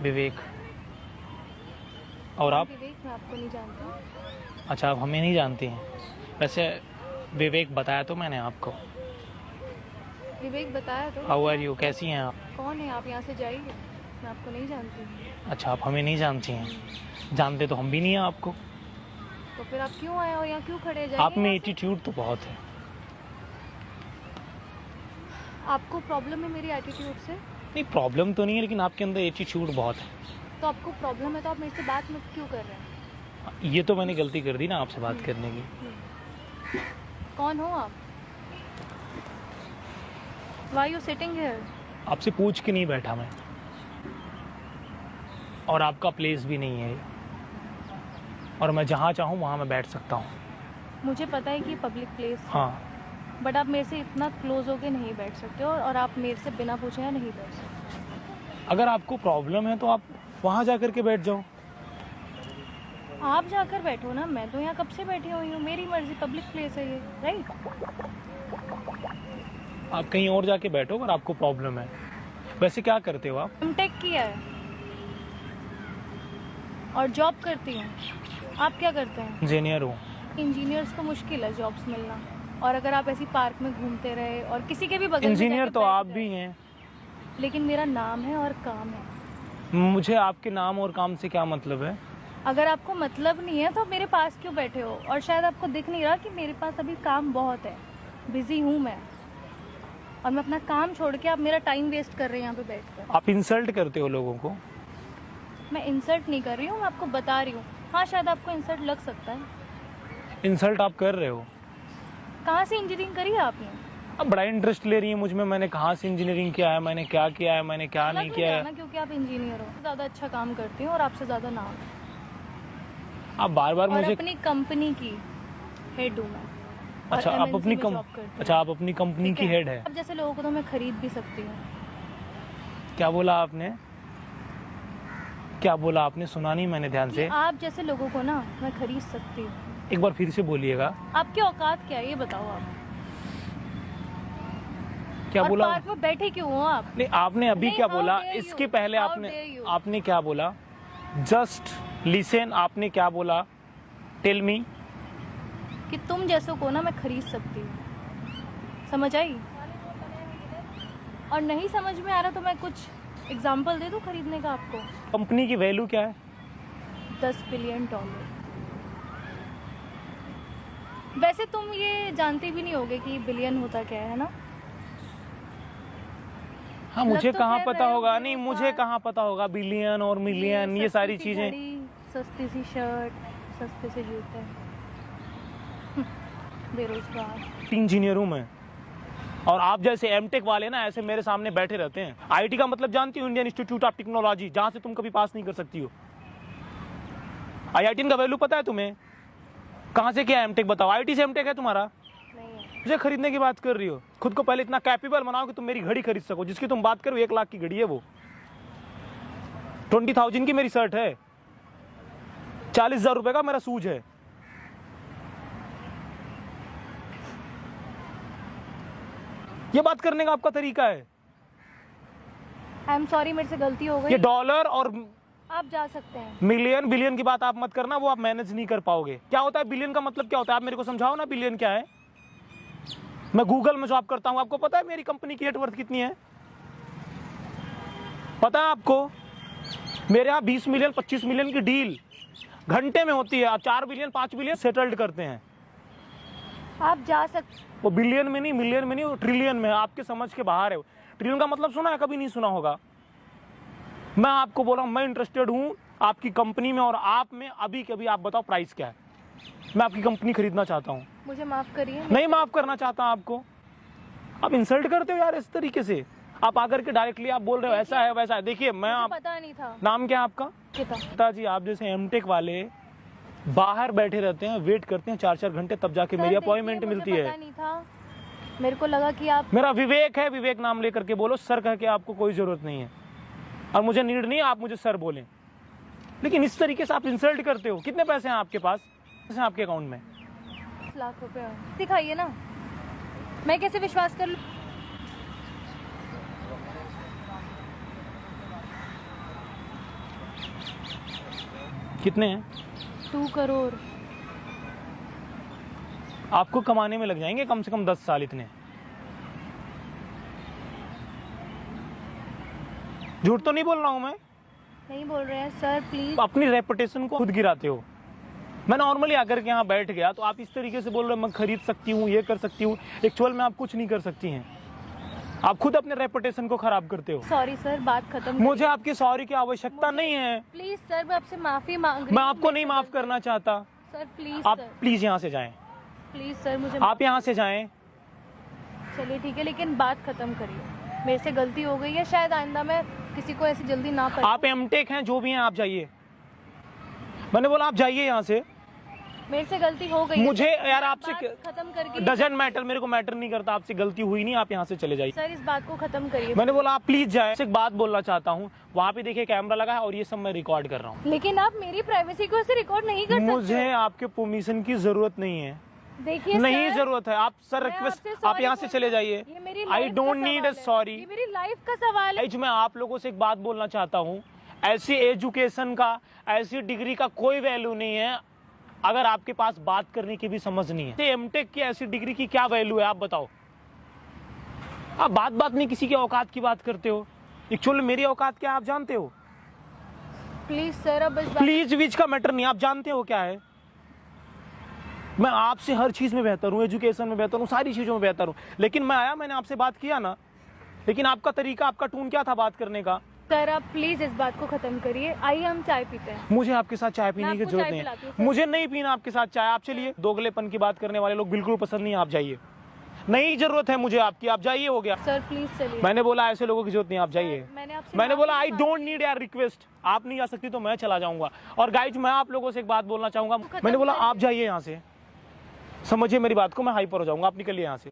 विवेक। और आप? विवेक, मैं आपको नहीं जानती। अच्छा, आप हमें नहीं जानती हैं। वैसे विवेक बताया तो मैंने आपको। विवेक बताया तो। हाउ आर यू, कैसी हैं आप? कौन है आप? यहाँ से जाइए, मैं आपको नहीं जानती। अच्छा, आप हमें नहीं जानती हैं। जानते तो हम भी नहीं हैं आपको। तो फिर आप क्यों आए और यहाँ क्यों खड़े? जाइए। आप में एटीट्यूड तो बहुत है। आपको प्रॉब्लम है मेरी एटीट्यूड से? नहीं, प्रॉब्लम तो नहीं है, लेकिन आपके अंदर एटीट्यूड बहुत है। तो आपको प्रॉब्लम है तो आप मेरे से बात मत क्यों कर रहे हैं? ये तो मैंने गलती कर दी ना आपसे बात करने की। कौन हो आप? Why you sitting here? आपसे पूछ के नहीं बैठा मैं, और आपका प्लेस भी नहीं है, और मैं जहाँ चाहूँ वहाँ मैं बैठ सकता हूँ। मुझे पता है कि पब्लिक प्लेस है, हाँ, बट आप मेरे से इतना क्लोज होके नहीं बैठ सकते हो, और आप मेरे से बिना पूछे यहाँ नहीं बैठ सकते। अगर आपको प्रॉब्लम है तो आप वहाँ जा कर के बैठ जाओ। आप जाकर बैठो ना, मैं तो यहाँ कब से बैठी हुई हूँ, मेरी मर्जी, पब्लिक प्लेस है ये, राइट? आप कहीं और जाके बैठो अगर आपको प्रॉब्लम है। वैसे क्या करते हो आप? एमटेक किया है और जॉब करती हूँ। आप क्या करते हैं? इंजीनियर हूँ। इंजीनियर्स को मुश्किल है जॉब्स मिलना, और अगर आप ऐसी पार्क में घूमते रहे और किसी के भी बगल में इंजीनियर जाके तो बैठ आप गए। भी हैं। लेकिन मेरा नाम है और काम है। मुझे आपके नाम और काम से क्या मतलब है? अगर आपको मतलब नहीं है तो मेरे पास क्यों बैठे हो? और शायद आपको दिख नहीं रहा कि मेरे पास अभी काम बहुत है, बिजी हूँ मैं, और मैं अपना काम छोड़ के आप मेरा टाइम वेस्ट कर रहे हैं यहाँ पे बैठकर। आप इंसल्ट करते हो लोगों को। मैं इंसल्ट नहीं कर रही हूँ, मैं आपको बता रही हूँ। हाँ, शायद आपको इंसल्ट लग सकता है। इंसल्ट आप कर रहे हो। कहाँ से इंजीनियरिंग करी है आपने? अब बड़ा इंटरेस्ट ले रही है मुझ में, मैंने कहाँ से इंजीनियरिंग किया है, मैंने क्या किया है, मैंने क्या नहीं किया है। क्योंकि आप इंजीनियर हो, ज़्यादा अच्छा काम करती हूँ और आपसे ज़्यादा नाम है। आप बार बार और मुझे अपनी कंपनी की हेड हूँ मैं। अच्छा, और आप MNC अपनी में जॉब करती हूँ। अच्छा, आप अपनी कंपनी ठीक की हेड है। अब जैसे लोगों को तो मैं खरीद भी सकती हूँ। क्या बोला आपने? क्या बोला आपने? सुना नहीं मैंने ध्यान से। आप जैसे लोगों को ना मैं खरीद सकती हूँ। एक बार फिर से बोलिएगा। आपकी औकात क्या है ये बताओ आप? क्या और बोला? पार्क में बैठे क्यों हो आप? नहीं, आपने अभी नहीं, क्या how बोला? dare you? इसके पहले How आपने dare you? आपने क्या बोला? Just listen. आपने क्या बोला? Tell me. कि तुम जैसों को ना मैं खरीद सकती हूँ, समझ आई? और नहीं समझ में आ रहा तो मैं कुछ एग्जाम्पल दे दूँ खरीदने का आपको। कंपनी की वैल्यू क्या है? $10 बिलियन। वैसे तुम ये जानते भी नहीं होगे कि बिलियन होता क्या है ना? हाँ, मुझे तो कहाँ खैर पता रहे होगा। हो, नहीं, बेवकूफ। मुझे कहाँ पता होगा बिलियन और मिलियन, ये सारी सस्ती सी चीजें। घड़ी, सस्ती सी शर्ट, सस्ते से जूते। बेरोजगार। इंजीनियर हूँ मैं, और आप जैसे एमटेक वाले ना ऐसे मेरे सामने बैठे रहते हैं। आईटी का मतलब जानती हो? इंडियन इंस्टीट्यूट ऑफ टेक्नोलॉजी, जहाँ से तुम कभी पास नहीं कर सकती हो। आईआईटी का वैल्यू पता है तुम्हें? कहाँ से क्या एमटेक बताओ? आईटी से एमटेक है तुम्हारा? नहीं है। मुझे खरीदने की बात कर रही हो? खुद को पहले इतना कैपेबल बनाओ कि तुम मेरी घड़ी खरीद सको। जिसकी तुम बात करो 1 लाख की घड़ी है, वो 20,000 की मेरी शर्ट है, 40,000 रुपए का मेरा शूज है। ये बात करने का आपका तरीका है? आई एम सॉरी, मेरे से गलती हो ये गई। डॉलर और आप जा सकते हैं। मिलियन बिलियन की बात आप मत करना, वो आप मैनेज नहीं कर पाओगे। क्या होता है बिलियन का मतलब? क्या होता है आप मेरे को समझाओ ना, बिलियन क्या है? मैं गूगल में जॉब करता हूं, आपको पता है मेरी कंपनी की नेटवर्थ कितनी है? पता है आपको? मेरे यहाँ 20 मिलियन 25 मिलियन की डील घंटे में होती है। आप 4 बिलियन 5 बिलियन सेटल्ड करते हैं। आप जा सकते। वो बिलियन में नहीं, मिलियन में नहीं, वो ट्रिलियन में है। आपके समझ के बाहर है। ट्रिलियन का मतलब सुना है? कभी नहीं सुना होगा। मैं आपको बोल रहा हूँ, मैं इंटरेस्टेड हूँ आपकी कंपनी में और आप में। अभी के अभी आप बताओ प्राइस क्या है? मैं आपकी कंपनी खरीदना चाहता हूँ। मुझे माफ करिए। नहीं माफ करना चाहता आपको। आप इंसल्ट करते हो यार इस तरीके से। आप आकर के डायरेक्टली आप बोल रहे हो ऐसा है वैसा है। देखिए, मैं आप पता नहीं था। नाम क्या है आपका? पिताजी। आप जैसे एमटेक वाले बाहर बैठे रहते हैं, वेट करते हैं 4-4 घंटे, तब जाके मेरी अपॉइंटमेंट मिलती है। पता नहीं था, मेरे को लगा कि आप। मेरा विवेक है, विवेक नाम लेकर के बोलो। सर कह के आपको कोई जरूरत नहीं है, और मुझे नीड नहीं है आप मुझे सर बोलें। लेकिन इस तरीके से आप इंसल्ट करते हो। कितने पैसे हैं आपके पास? पैसे हैं आपके अकाउंट में? 10 लाख रुपए दिखाइए ना, मैं कैसे विश्वास कर लूं? कितने हैं? 2 करोड़। आपको कमाने में लग जाएंगे कम से कम 10 साल इतने। झूठ तो नहीं बोल रहा हूं मैं? नहीं बोल रहे हैं सर, प्लीज। अपनी रेपुटेशन को खुद गिराते हो। मैं नॉर्मली आकर के यहाँ बैठ गया तो आप इस तरीके से बोल रहे हो मैं खरीद सकती हूँ, ये कर सकती हूँ। एक्चुअल में आप कुछ नहीं कर सकती हैं, आप खुद अपने रेपुटेशन को खराब करते हो। सॉरी सर, बात खत्म। मुझे आपकी सॉरी की आवश्यकता नहीं है। प्लीज सर, मैं आपसे माफी मांग रही मैं हूँ। आपको नहीं माफ करना चाहता। सर प्लीज आप सर, प्लीज यहाँ से जाएं। प्लीज सर मुझे आप यहाँ से जाएं। चलिए ठीक है, लेकिन बात खत्म करिए। मेरे से गलती हो गई है, शायद आइंदा मैं किसी को ऐसी जल्दी ना कर। आप एमटेक हैं, जो भी हैं, आप जाइए। मैंने बोला आप जाइए यहाँ से। मेरे से गलती हो गई है। मुझे यार आपसे खत्म करके डजंट मैटर, मेरे को मैटर नहीं करता। आपसे गलती हुई नहीं, आप यहाँ से चले जाइए। सर इस बात को खत्म करिए। मैंने बोला आप प्लीज जाए। एक बात बोलना चाहता हूँ, वहाँ पे देखिए कैमरा लगा है और ये सब मैं रिकॉर्ड कर रहा हूँ। लेकिन आप मेरी प्राइवेसी को ऐसे रिकॉर्ड नहीं कर सकते। मुझे आपके परमिशन की जरूरत नहीं है। देखिए नहीं सर, जरूरत है। आप सर मैं रिक्वेस्ट, आपसे आप sorry यहाँ से बोल चले रही हूँ। जाइए। ये मेरी आई life डोंट का नीड ए सवाल है। सॉरी। ये मेरी लाइफ का सवाल है। मैं आप लोगों से एक बात बोलना चाहता हूँ, ऐसी एजुकेशन का, ऐसी डिग्री का कोई वैल्यू नहीं है अगर आपके पास बात करने की भी समझ नहीं है। एमटेक की ऐसी डिग्री की क्या वैल्यू है, आप बताओ। आप बात बात में किसी की औकात की बात करते हो। एक्चुअली मेरी औकात क्या है आप जानते हो? प्लीज सर, अब इस बात प्लीज विच का मैटर नहीं, आप जानते हो क्या है। मैं आपसे हर चीज में बेहतर हूँ, एजुकेशन में बेहतर हूँ, सारी चीजों में बेहतर हूँ, लेकिन मैं आया, मैंने आपसे बात किया ना, लेकिन आपका तरीका, आपका टून क्या था बात करने का? सर आप प्लीज इस बात को खत्म करिए। आइए हम चाय पीते हैं। मुझे आपके साथ चाय पीने की आपको जरूरत चाय नहीं पिलाती हूँ, है। सर। मुझे नहीं पीना आपके साथ चाय। आप चलिए। दोगलेपन की बात करने वाले लोग बिल्कुल पसंद नहीं है, आप जाइए। नहीं जरूरत है मुझे आपकी, आप जाइए, हो गया। सर प्लीज चलिए। मैंने बोला ऐसे लोगों की जरूरत नहीं, आप जाइए। मैंने बोला आई डोंट नीड यार रिक्वेस्ट। आप नहीं जा सकती तो मैं चला जाऊंगा। और गाइज मैं आप लोगों से एक बात बोलना चाहूंगा। मैंने बोला आप जाइए यहाँ से, समझिए मेरी बात को, मैं हाइपर हो जाऊंगा। आप निकलिए यहाँ से।